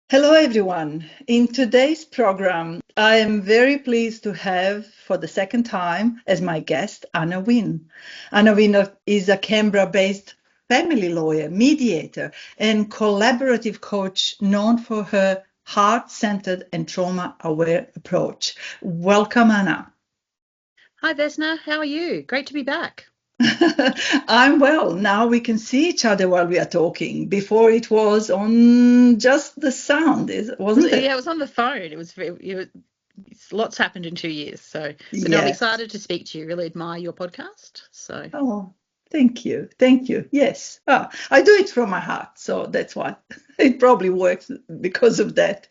Hello, everyone. In today's program, I am very pleased to have for the second time as my guest, Anna Wynne. Anna Wynne is a Canberra-based family lawyer, mediator, and collaborative coach known for her heart-centered and trauma-aware approach. Welcome, Anna. Hi, Vesna. How are you? Great to be back. I'm well. Now we can see each other while we are talking. Before it was on just the sound, wasn't Yeah, it? it was on the phone. Lots happened in 2 years. But no, I'm Yes. excited to speak to you. Really admire your podcast. So, Oh, thank you. Thank you. Yes. I do it from my heart. So that's why it probably works because of that.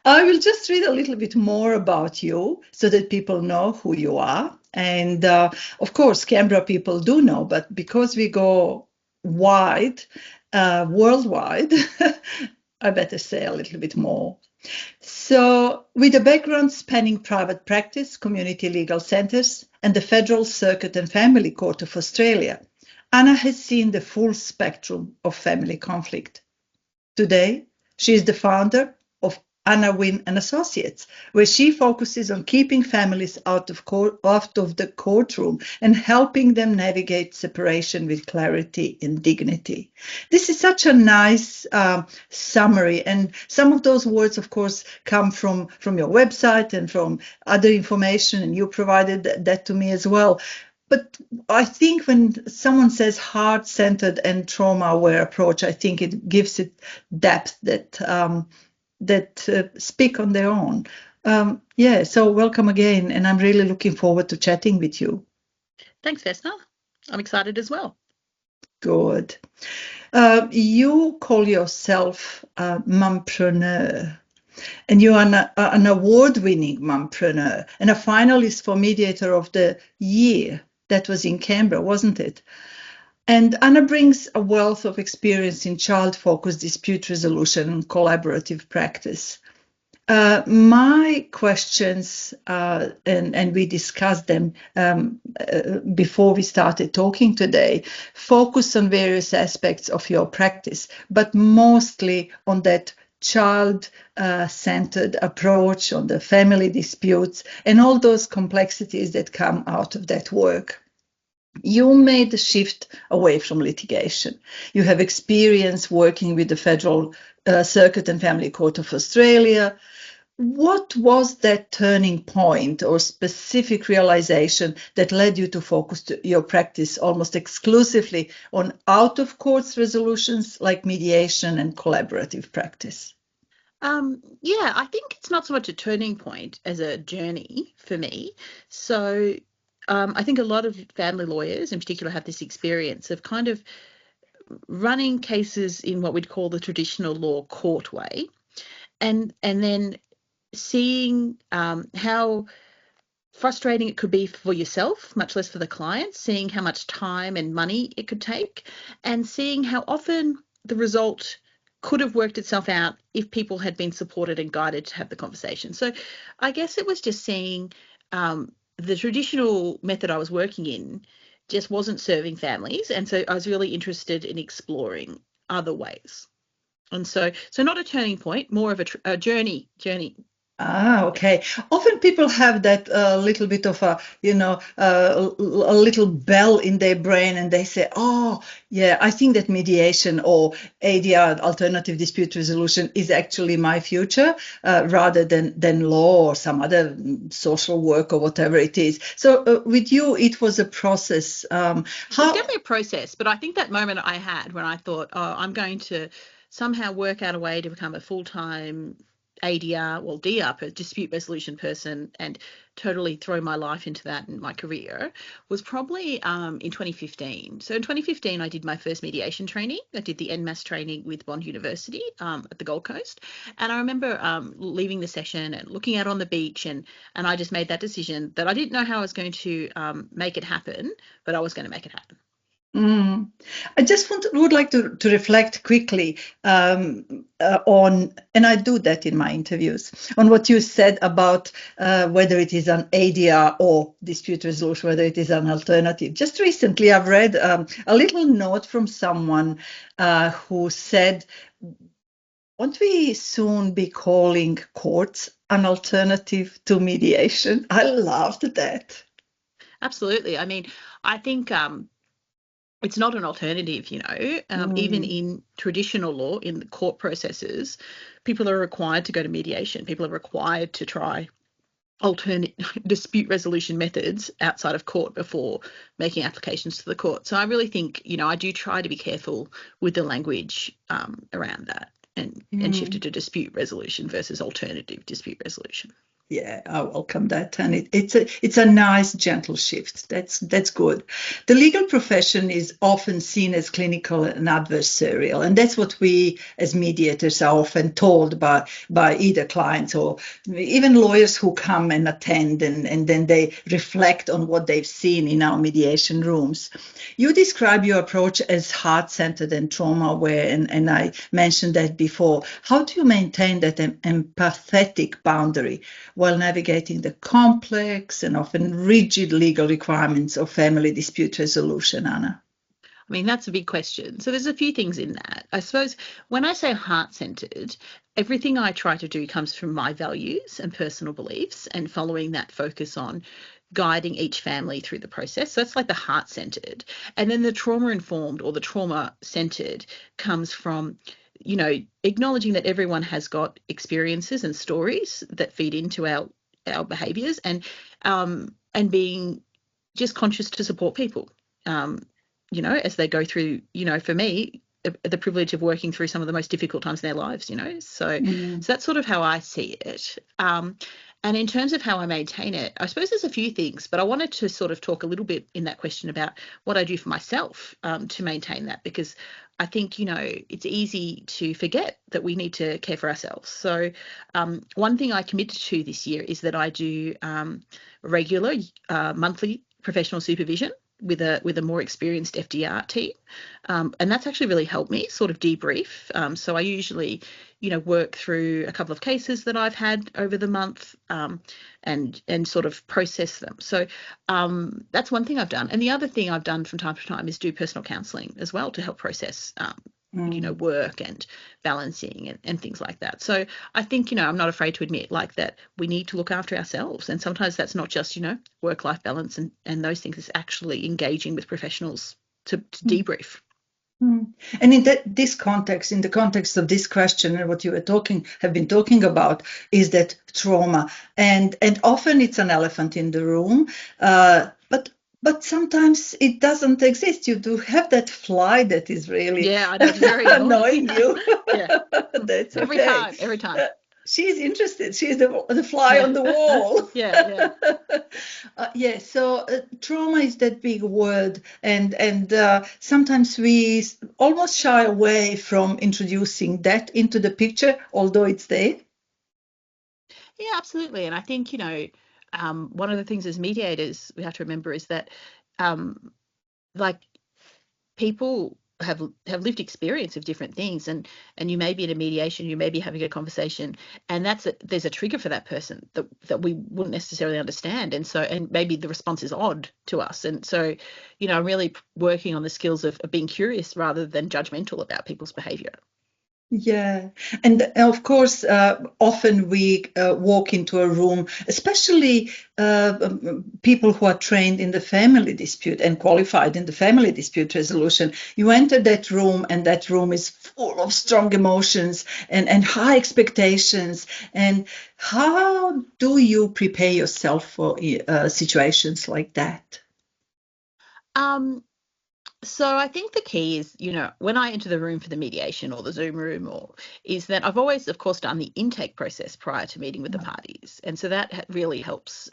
I will just read a little bit more about you so that people know who you are. And of course, Canberra people do know, but because we go wide, worldwide, I better say a little bit more. So, with a background spanning private practice, community legal centres, and the Federal Circuit and Family Court of Australia, Anna has seen the full spectrum of family conflict. Today, she is the founder of Anna Wynne and Associates, where she focuses on keeping families out of the courtroom and helping them navigate separation with clarity and dignity. This is such a nice summary, and some of those words, of course, come from your website and from other information, and you provided that to me as well. But I think when someone says heart-centered and trauma-aware approach, I think it gives it depth that speak on their own. Yeah, so welcome again, and I'm really looking forward to chatting with you. thanks, Vesna. I'm excited as well. Good. You call yourself a mompreneur, and you are an award-winning mompreneur and a finalist for Mediator of the Year. That was in Canberra, wasn't it? And Anna brings a wealth of experience in child-focused dispute resolution and collaborative practice. My questions, and we discussed them before we started talking today, focus on various aspects of your practice, but mostly on that child-centered approach, on the family disputes, and all those complexities that come out of that work. You made the shift away from litigation. You have experience working with the Federal Circuit and Family Court of Australia. What was that turning point or specific realization that led you to focus your practice almost exclusively on out-of-court resolutions like mediation and collaborative practice? Yeah, I think it's not so much a turning point as a journey for me. So, I think a lot of family lawyers in particular have this experience of kind of running cases in what we'd call the traditional law court way, and then seeing how frustrating it could be for yourself, much less for the client, seeing how much time and money it could take, and seeing how often the result could have worked itself out if people had been supported and guided to have the conversation. So I guess it was just seeing the traditional method I was working in just wasn't serving families. And so I was really interested in exploring other ways. And so not a turning point, more of a journey. Okay. Often people have that little bit of a little bell in their brain, and they say, "Oh, yeah, I think that mediation or ADR, alternative dispute resolution, is actually my future, rather than law or some other social work or whatever it is." So with you, it was a process. It was How? definitely a process, but I think that moment I had when I thought, oh, I'm going to somehow work out a way to become a full-time ADR, well, DR, dispute resolution person, and totally throw my life into that and my career was probably in 2015. So in 2015, I did my first mediation training. I did the NMAS training with Bond University at the Gold Coast. And I remember leaving the session and looking out on the beach, and I just made that decision that I didn't know how I was going to make it happen, but I was going to make it happen. Mm. I just would like to reflect quickly on, and I do that in my interviews, on what you said about whether it is an ADR or dispute resolution, whether it is an alternative. Just recently, I've read a little note from someone who said Won't we soon be calling courts an alternative to mediation? I loved that. Absolutely. I mean, I think it's not an alternative, even Mm, in traditional law, in the court processes, people are required to go to mediation. People are required to try alternate dispute resolution methods outside of court before making applications to the court. So I really think, I do try to be careful with the language around that and shift it mm. to dispute resolution versus alternative dispute resolution. Yeah, I welcome that, and it's a nice gentle shift. That's good. The legal profession is often seen as clinical and adversarial, and that's what we as mediators are often told by either clients or even lawyers who come and attend, and then they reflect on what they've seen in our mediation rooms. You describe your approach as heart-centered and trauma-aware, and I mentioned that before. How do you maintain that empathetic boundary while navigating the complex and often rigid legal requirements of family dispute resolution, Anna? I mean, that's a big question. So there's a few things in that. I suppose when I say heart-centered, everything I try to do comes from my values and personal beliefs and following that focus on guiding each family through the process. So that's like the heart-centered. And then the trauma-informed or the trauma-centered comes from, acknowledging that everyone has got experiences and stories that feed into our behaviors and being just conscious to support people. Um, as they go through, for me, the privilege of working through some of the most difficult times in their lives, So, Mm, so that's sort of how I see it. And in terms of how I maintain it, I suppose there's a few things, but I wanted to sort of talk a little bit in that question about what I do for myself to maintain that, because I think, it's easy to forget that we need to care for ourselves. So one thing I committed to this year is that I do regular monthly professional supervision with a more experienced FDR team, and that's actually really helped me sort of debrief. So I usually, work through a couple of cases that I've had over the month, and sort of process them. So that's one thing I've done, and the other thing I've done from time to time is do personal counselling as well to help process. mm. Work and balancing and things like that. So I think, I'm not afraid to admit like that we need to look after ourselves. And sometimes that's not just, work-life balance and those things. It's actually engaging with professionals to debrief. Mm. And in this context, in the context of this question and what you have been talking about, is that trauma, and often it's an elephant in the room, but sometimes it doesn't exist. You do have that fly that is really Yeah, I know it's very annoying. annoying you. Yeah. That's Every okay. time, every time. Uh, she's interested. She's the fly Yeah. on the wall. Yeah, yeah. Yeah, so trauma is that big word, and sometimes we almost shy away from introducing that into the picture, although it's there. Yeah, absolutely. And I think, one of the things as mediators we have to remember is that um, like people have lived experience of different things, and you may be in a mediation, you may be having a conversation, and there's a trigger for that person that we wouldn't necessarily understand, and maybe the response is odd to us, and so I'm really working on the skills of being curious rather than judgmental about people's behavior. Yeah, and of course, often we walk into a room, especially people who are trained in the family dispute and qualified in the family dispute resolution. You enter that room, and that room is full of strong emotions and high expectations. And how do you prepare yourself for situations like that? um So I think the key is, when I enter the room for the mediation or the Zoom room, is that I've always, of course, done the intake process prior to meeting with the parties, and so that really helps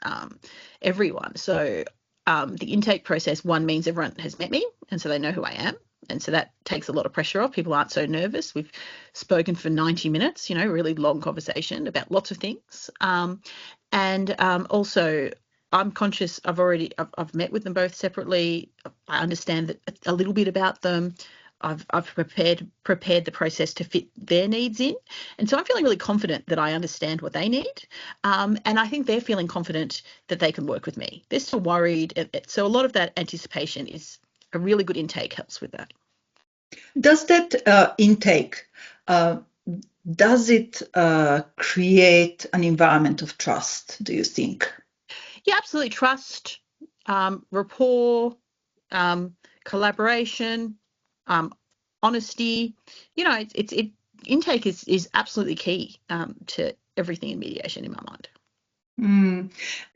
everyone. So the intake process, one, means everyone has met me, and so they know who I am, and so that takes a lot of pressure off. People aren't so nervous. We've spoken for 90 minutes, really long conversation about lots of things, and also I'm conscious. I've met with them both separately. I understand that a little bit about them. I've prepared the process to fit their needs in, and so I'm feeling really confident that I understand what they need, and I think they're feeling confident that they can work with me. They're still worried, so a lot of that anticipation is a really good intake helps with that. Does that intake does it create an environment of trust, do you think? Yeah, absolutely. Trust, rapport, collaboration, um, honesty. Intake is absolutely key to everything in mediation in my mind.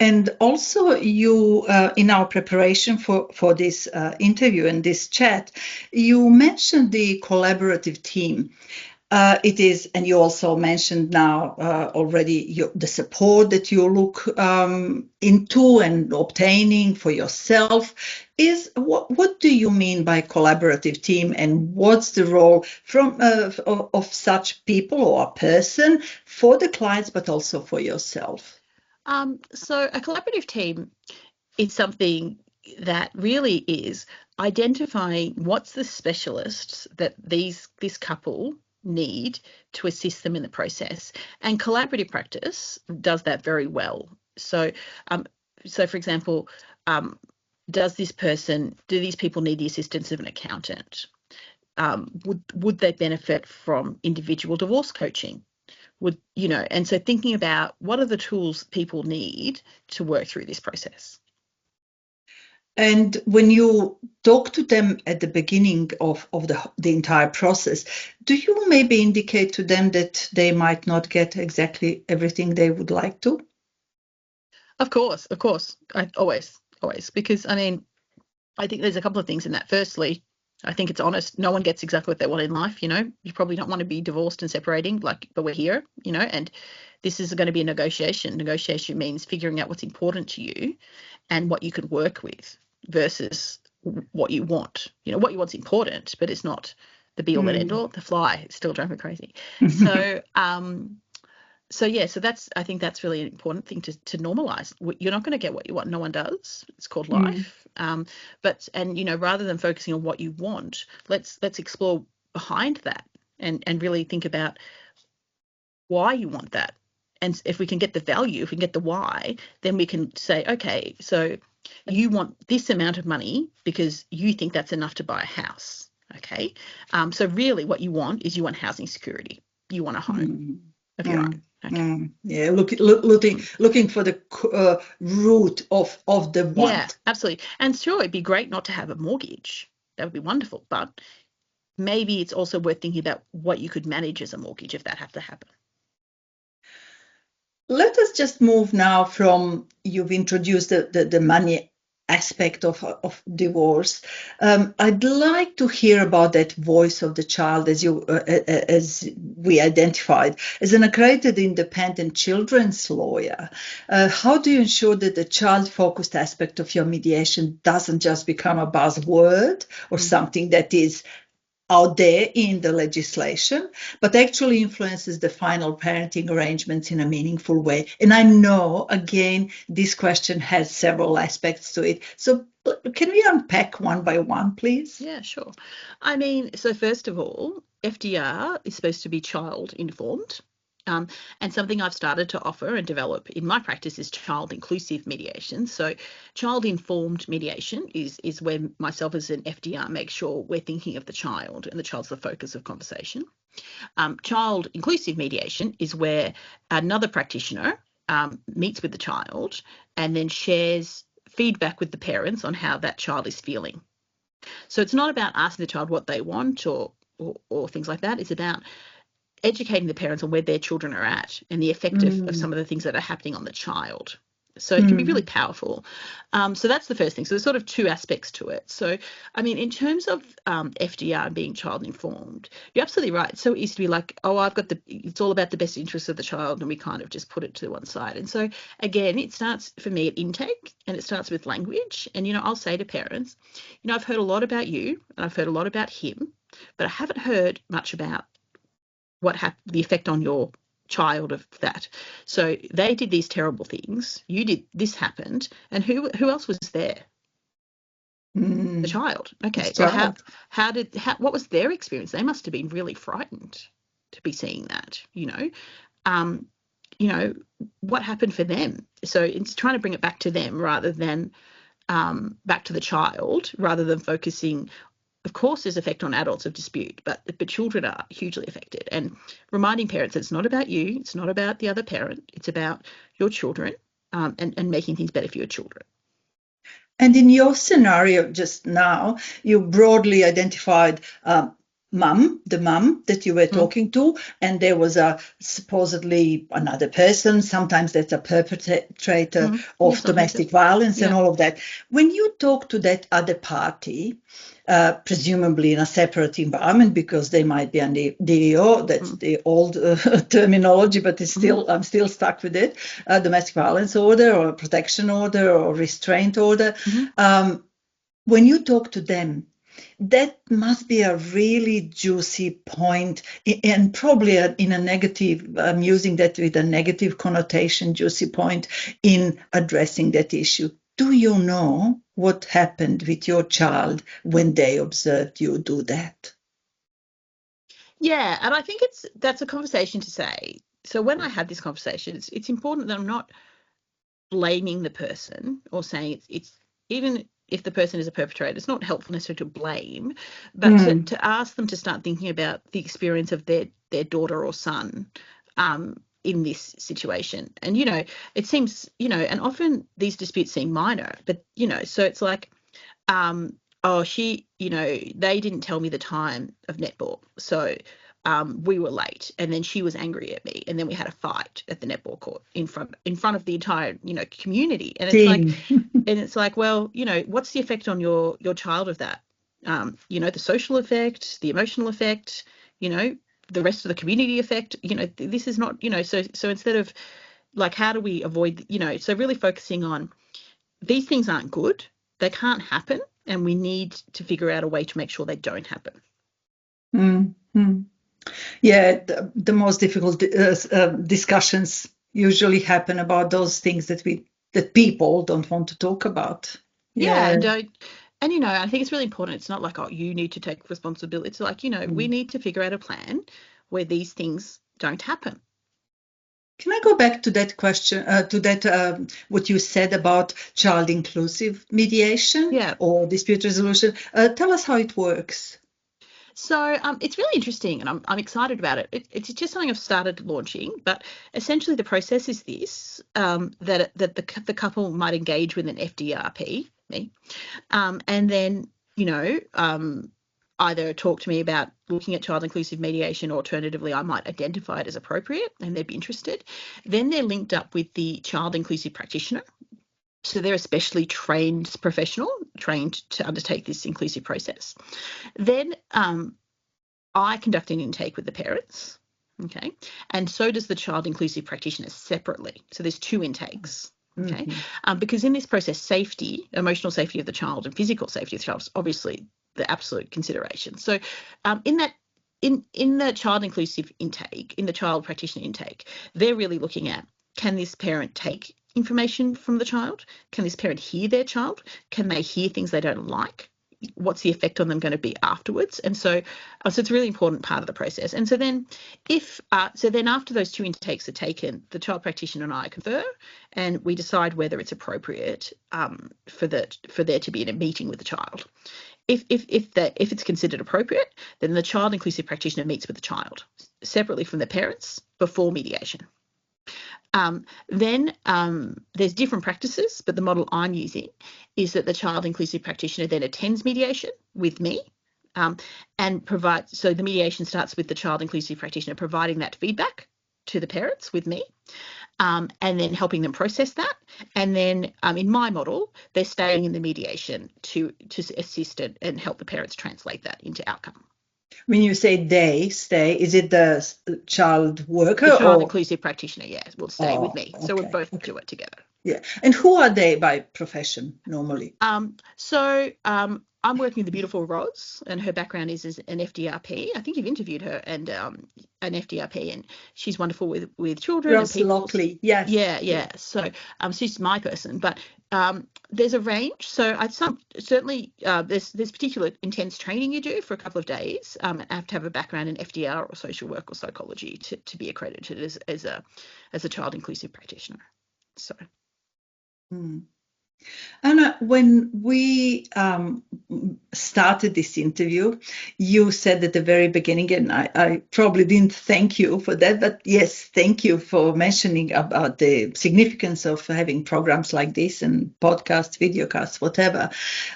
And also, you in our preparation for this interview and this chat, you mentioned the collaborative team. It is, and you also mentioned now already the support that you look into and obtaining for yourself. Is what do you mean by collaborative team, and what's the role of such people or a person for the clients, but also for yourself? So a collaborative team is something that really is identifying what's the specialists that this couple need to assist them in the process. And collaborative practice does that very well. So for example, do these people need the assistance of an accountant? Would they benefit from individual divorce coaching? And so thinking about what are the tools people need to work through this process. And when you talk to them at the beginning of the entire process, do you maybe indicate to them that they might not get exactly everything they would like to? Of course. I always, because I think there's a couple of things in that. Firstly, I think it's honest. No one gets exactly what they want in life. You probably don't want to be divorced and separating, but we're here, and this is going to be a negotiation. Negotiation means figuring out what's important to you and what you could work with versus what you want. What you want's important, but it's not the be all and end all. The fly still drives me crazy. So, I think that's really an important thing to normalize. You're not going to get what you want. No one does. It's called life. Rather than focusing on what you want, let's explore behind that and really think about why you want that. And if we can get the value, if we can get the why, then we can say, okay, so you want this amount of money because you think that's enough to buy a house. Okay. So really what you want is you want housing security. You want a home of your own. Okay. Yeah, looking for the root of the want. Yeah, absolutely. And sure, it'd be great not to have a mortgage. That would be wonderful. But maybe it's also worth thinking about what you could manage as a mortgage if that had to happen. Let us just move now from you've introduced the money aspect of divorce. I'd like to hear about that voice of the child as we identified as an accredited independent children's lawyer. How do you ensure that the child-focused aspect of your mediation doesn't just become a buzzword or something that is out there in the legislation, but actually influences the final parenting arrangements in a meaningful way? And I know, again, this question has several aspects to it. So can we unpack one by one, please? Yeah, sure. So first of all, FDR is supposed to be child informed. And something I've started to offer and develop in my practice is child inclusive mediation. So child informed mediation is where myself as an FDR make sure we're thinking of the child and the child's the focus of conversation. Child inclusive mediation is where another practitioner meets with the child and then shares feedback with the parents on how that child is feeling. So it's not about asking the child what they want or things like that. It's about educating the parents on where their children are at and the effect of some of the things that are happening on the child. So it can be really powerful. So that's the first thing. So there's sort of two aspects to it. So, in terms of FDR and being child informed, you're absolutely right. So it used to be like, oh, it's all about the best interests of the child, and we kind of just put it to one side. And so again, it starts for me at intake, and it starts with language. And, I'll say to parents, I've heard a lot about you and I've heard a lot about him, but I haven't heard much about the effect on your child of that. So they did these terrible things. This happened, and who else was there? The child. Okay. Well, what was their experience? They must have been really frightened to be seeing that. What happened for them? So it's trying to bring it back to them rather than back to the child, rather than focusing of course, there's effect on adults of dispute, but children are hugely affected. And reminding parents that it's not about you, it's not about the other parent, it's about your children, and making things better for your children. And in your scenario just now, you broadly identified the mum that you were talking to, and there was supposedly another person. Sometimes that's a perpetrator of domestic violence and all of that. When you talk to that other party, presumably in a separate environment, because they might be under DEO, that's the old terminology, but it's still I'm still stuck with it, domestic violence order or protection order or restraint order. When you talk to them, that must be a really juicy point, and probably in a negative, I'm using that with a negative connotation, juicy point in addressing that issue. Do you know what happened with your child when they observed you do that? Yeah, and I think that's a conversation to say. So when I have this conversation, it's important that I'm not blaming the person or saying it's even if the person is a perpetrator, it's not helpful necessarily to blame, but to ask them to start thinking about the experience of their daughter or son in this situation. And, it seems, and often these disputes seem minor, but, so it's like, oh, they didn't tell me the time of netball. So we were late, and then she was angry at me, and then we had a fight at the netball court in front of the entire, community. And it's like, well, what's the effect on your child of that? The social effect, the emotional effect, the rest of the community effect. This is not, so instead of like, how do we avoid, so really focusing on these things aren't good, they can't happen, and we need to figure out a way to make sure they don't happen. Mm-hmm. Yeah, the most difficult discussions usually happen about those things that people don't want to talk about. Yeah, and I think it's really important. It's not like, oh, you need to take responsibility. It's like, we need to figure out a plan where these things don't happen. Can I go back to that question, what you said about child inclusive mediation or dispute resolution? Tell us how it works. So it's really interesting, and I'm excited about it. It's just something I've started launching, but essentially the process is this: that the couple might engage with an FDRP, me, and then either talk to me about looking at child inclusive mediation, or alternatively, I might identify it as appropriate and they'd be interested. Then they're linked up with the child inclusive practitioner. So they're a specially trained professional, trained to undertake this inclusive process. Then I conduct an intake with the parents, okay? And so does the child inclusive practitioner separately. So there's 2 intakes. Okay, because in this process, safety, emotional safety of the child and physical safety of the child is obviously the absolute consideration. So in the child inclusive intake, in the child practitioner intake, they're really looking at, can this parent take information from the child? Can this parent hear their child? Can they hear things they don't like? What's the effect on them going to be afterwards? And so it's a really important part of the process. And so then after those 2 intakes are taken, the child practitioner and I confer, and we decide whether it's appropriate for there to be a meeting with the child. If it's considered appropriate, then the child inclusive practitioner meets with the child separately from the parents before mediation. Then there's different practices, but the model I'm using is that the child inclusive practitioner then attends mediation with me, and provides, so the mediation starts with the child inclusive practitioner providing that feedback to the parents with me, and then helping them process that. And then in my model, they're staying in the mediation to assist and help the parents translate that into outcome. When you say they stay, is it the child worker? The child inclusive practitioner, yes, will stay with me. So okay, we'll both do it together. Yeah. And who are they by profession normally? So I'm working with the beautiful Roz, and her background is as an FDRP. I think you've interviewed her, and an FDRP, and she's wonderful with children Roz and people. Lockley, yes. Yeah. So she's my person, but there's a range. So certainly there's particular intense training you do for a couple of days. I have to have a background in FDR or social work or psychology to be accredited as a child inclusive practitioner. So. Anna, when we started this interview, you said at the very beginning, and I probably didn't thank you for that, but yes, thank you for mentioning about the significance of having programs like this and podcasts, videocasts, whatever.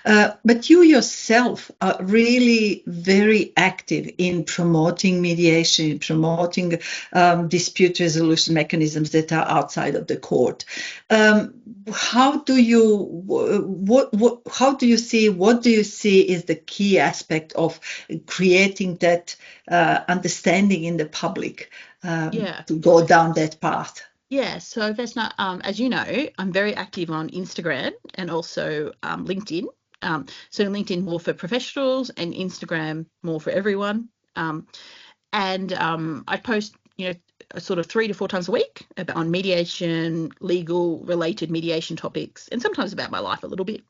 But you yourself are really very active in promoting mediation, promoting dispute resolution mechanisms that are outside of the court. How do you how do you see, what do you see is the key aspect of creating that understanding in the public Yeah. to go down that path? Yeah, so Vesna, as you know, I'm very active on Instagram and also LinkedIn. So LinkedIn more for professionals and Instagram more for everyone. And I post, sort of 3 to 4 times a week on mediation, legal related mediation topics, and sometimes about my life a little bit.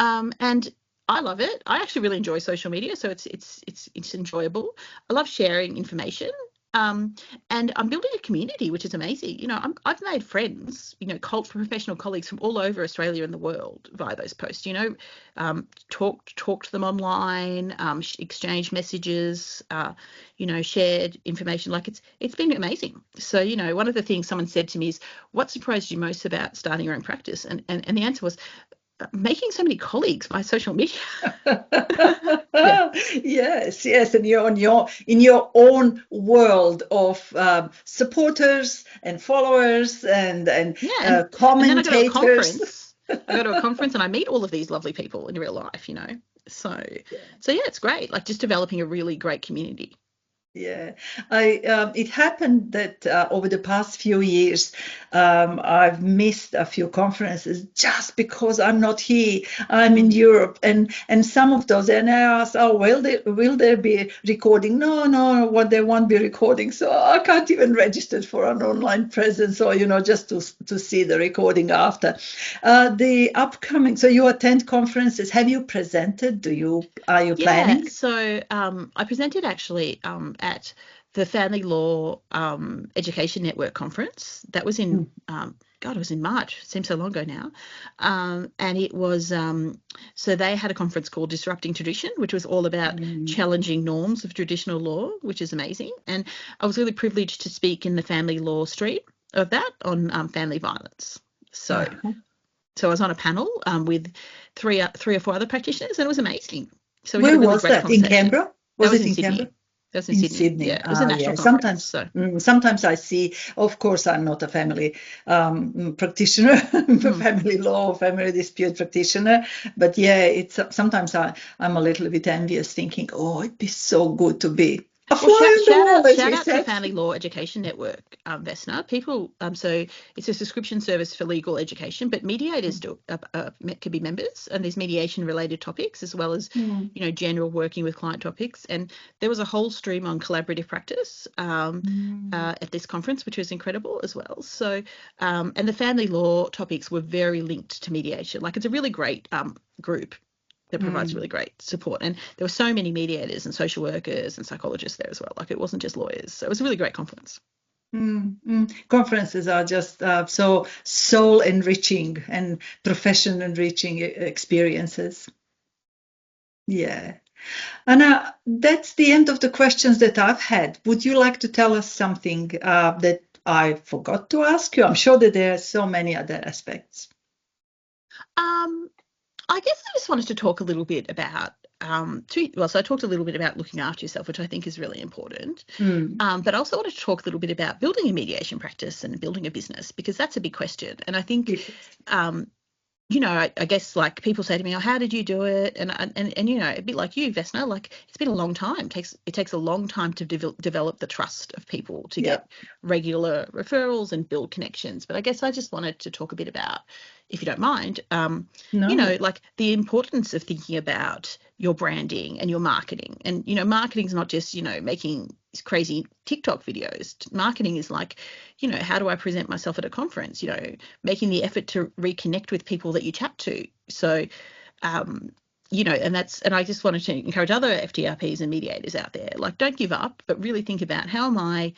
And I love it. I actually really enjoy social media, so it's enjoyable. I love sharing information. And I'm building a community, which is amazing. I've made friends, professional colleagues from all over Australia and the world via those posts. Talk to them online, exchange messages, shared information. Like it's been amazing. So one of the things someone said to me is, "What surprised you most about starting your own practice?" And the answer was, making so many colleagues by social media. Yeah. Yes, and you're in your own world of supporters and followers and Yeah, and then I go to a commentators. conference. I go to a conference and I meet all of these lovely people in real life. So yeah, it's great. Like just developing a really great community. Yeah, it happened that over the past few years, I've missed a few conferences just because I'm not here. I'm in Europe, and some of those, and I asked, "Oh, will there be recording?" No, what they won't be recording. So I can't even register for an online presence, or just to see the recording after. The upcoming. So you attend conferences. Have you presented? Are you Yeah, planning? so I presented actually at the Family Law Education Network conference. That was in God, it was in March. It seems so long ago now. And it was so they had a conference called Disrupting Tradition, which was all about challenging norms of traditional law, which is amazing. And I was really privileged to speak in the family law stream of that on family violence. So I was on a panel with three or four other practitioners, and it was amazing. So we had Where a really was great that? In conversation. Canberra? That Was was it in in Sydney. Canberra? That was in In Sydney. Sydney. Yeah, it was a national Yeah. conference. So Sometimes I see, of course, I'm not a family practitioner, family law, family dispute practitioner, but yeah, it's sometimes I'm a little bit envious, thinking, oh, it'd be so good to be a well, fly on the wall, as shout we out to said. Family Law Education Network, Vesna. People, so it's a subscription service for legal education, but mediators can be members, and there's mediation related topics as well as general working with client topics. And there was a whole stream on collaborative practice at this conference, which was incredible as well. So, and the family law topics were very linked to mediation. Like it's a really great group that provides really great support. And there were so many mediators and social workers and psychologists there as well. Like it wasn't just lawyers. So it was a really great conference. Conferences are just so soul enriching and profession enriching experiences. Yeah. Anna, that's the end of the questions that I've had. Would you like to tell us something that I forgot to ask you? I'm sure that there are so many other aspects. I guess I just wanted to talk a little bit about so I talked a little bit about looking after yourself, which I think is really important. But I also wanted to talk a little bit about building a mediation practice and building a business, because that's a big question. And I think I guess like people say to me, "Oh, how did you do it?" And a bit like you, Vesna, like it's been a long time. It takes a long time to develop the trust of people to get regular referrals and build connections. But I guess I just wanted to talk a bit about, if you don't mind, No. like the importance of thinking about your branding and your marketing. And marketing is not just making crazy TikTok videos. Marketing is like, how do I present myself at a conference? Making the effort to reconnect with people that you chat to. So, and I just wanted to encourage other FTRPs and mediators out there, like don't give up, but really think about how am I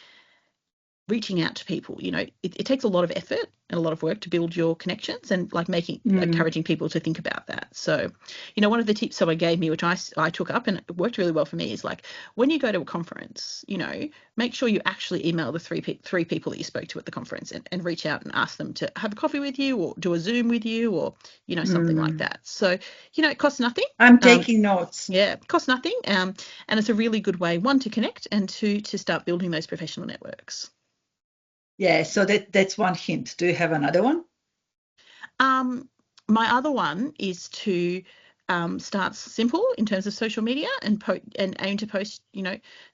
reaching out to people. It takes a lot of effort and a lot of work to build your connections, and like encouraging people to think about that. So, one of the tips someone gave me, which I took up and it worked really well for me, is like, when you go to a conference, make sure you actually email the three people that you spoke to at the conference, and reach out and ask them to have a coffee with you or do a Zoom with you, or something like that. So, it costs nothing. I'm taking notes. Yeah, it costs nothing, and it's a really good way, one, to connect, and two, to start building those professional networks. Yeah, so that's one hint. Do you have another one? My other one is to start simple in terms of social media, and aim to post,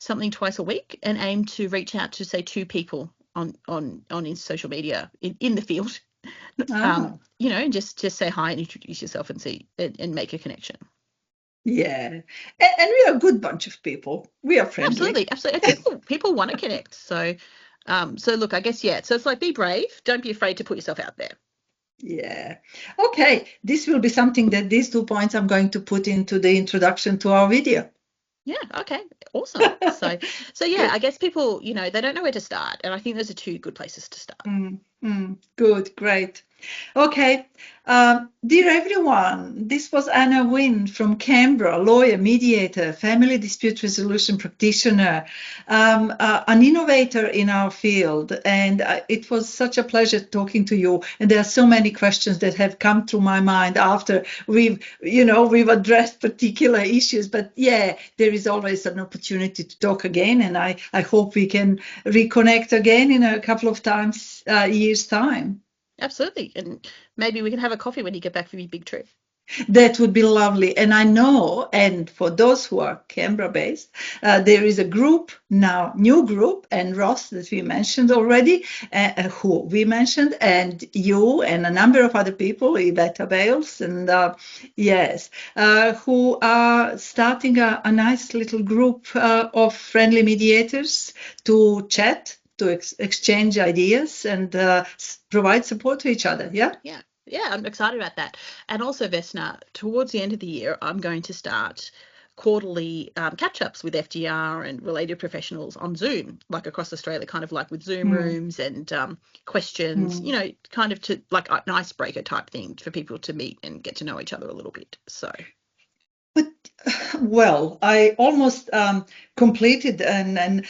something twice a week, and aim to reach out to, say, 2 people on social media in the field. And just say hi and introduce yourself and make a connection. Yeah, and we are a good bunch of people. We are friendly. Absolutely. People want to connect. So look, I guess, yeah. So it's like, be brave. Don't be afraid to put yourself out there. Yeah. Okay. This will be something that these 2 points I'm going to put into the introduction to our video. Yeah. Okay. Awesome. So yeah, I guess people, they don't know where to start, and I think those are 2 good places to start. Good. Great. Okay. Dear everyone, this was Anna Wynne from Canberra, lawyer, mediator, family dispute resolution practitioner, an innovator in our field. And it was such a pleasure talking to you. And there are so many questions that have come through my mind after we've addressed particular issues. But yeah, there is always an opportunity to talk again. And I hope we can reconnect again in a couple of years' time. Absolutely. And maybe we can have a coffee when you get back from your big trip. That would be lovely. And I know, and for those who are Canberra based, there is a group now, new group, and Ross that we mentioned already, who we mentioned, and you and a number of other people, Iveta Bales, and yes, who are starting a nice little group of friendly mediators to chat, to exchange ideas, and provide support to each other. Yeah. Yeah, I'm excited about that. And also, Vesna, towards the end of the year, I'm going to start quarterly catch-ups with FGR and related professionals on Zoom, like across Australia, kind of like with Zoom rooms and questions, kind of to like an icebreaker type thing for people to meet and get to know each other a little bit. So. But well, I almost completed and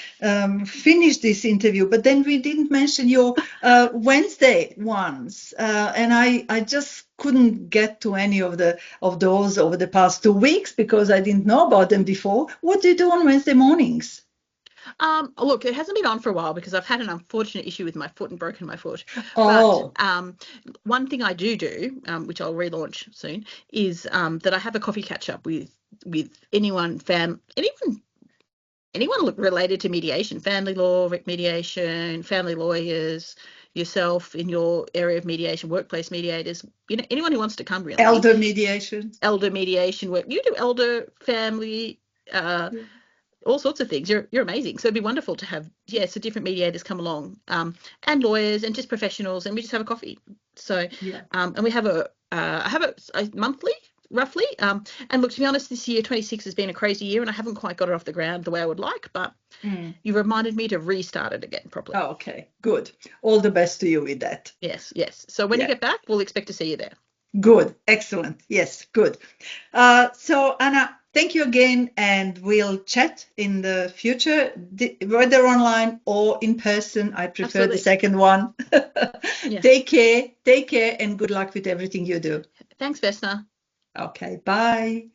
finished this interview, but then we didn't mention your Wednesday ones, and I just couldn't get to any of those over the past 2 weeks because I didn't know about them before. What do you do on Wednesday mornings? Look, it hasn't been on for a while because I've had an unfortunate issue with my foot and broken my foot. Oh. But one thing I do, which I'll relaunch soon, is that I have a coffee catch up with anyone related to mediation, family law, mediation, family lawyers, yourself in your area of mediation, workplace mediators, anyone who wants to come, really. Elder mediation work. You do elder, family, all sorts of things. You're amazing. So it'd be wonderful to have, so different mediators come along, and lawyers and just professionals, and we just have a coffee. So, and we have a monthly, roughly. And look, to be honest, this year 26 has been a crazy year, and I haven't quite got it off the ground the way I would like, but you reminded me to restart it again properly. Oh, okay, good. All the best to you with that. Yes. So when you get back, we'll expect to see you there. Good, excellent. Yes, good. So Anna, thank you again, and we'll chat in the future, whether online or in person. I prefer the second one. Take care, and good luck with everything you do. Thanks, Vesna. Okay, bye.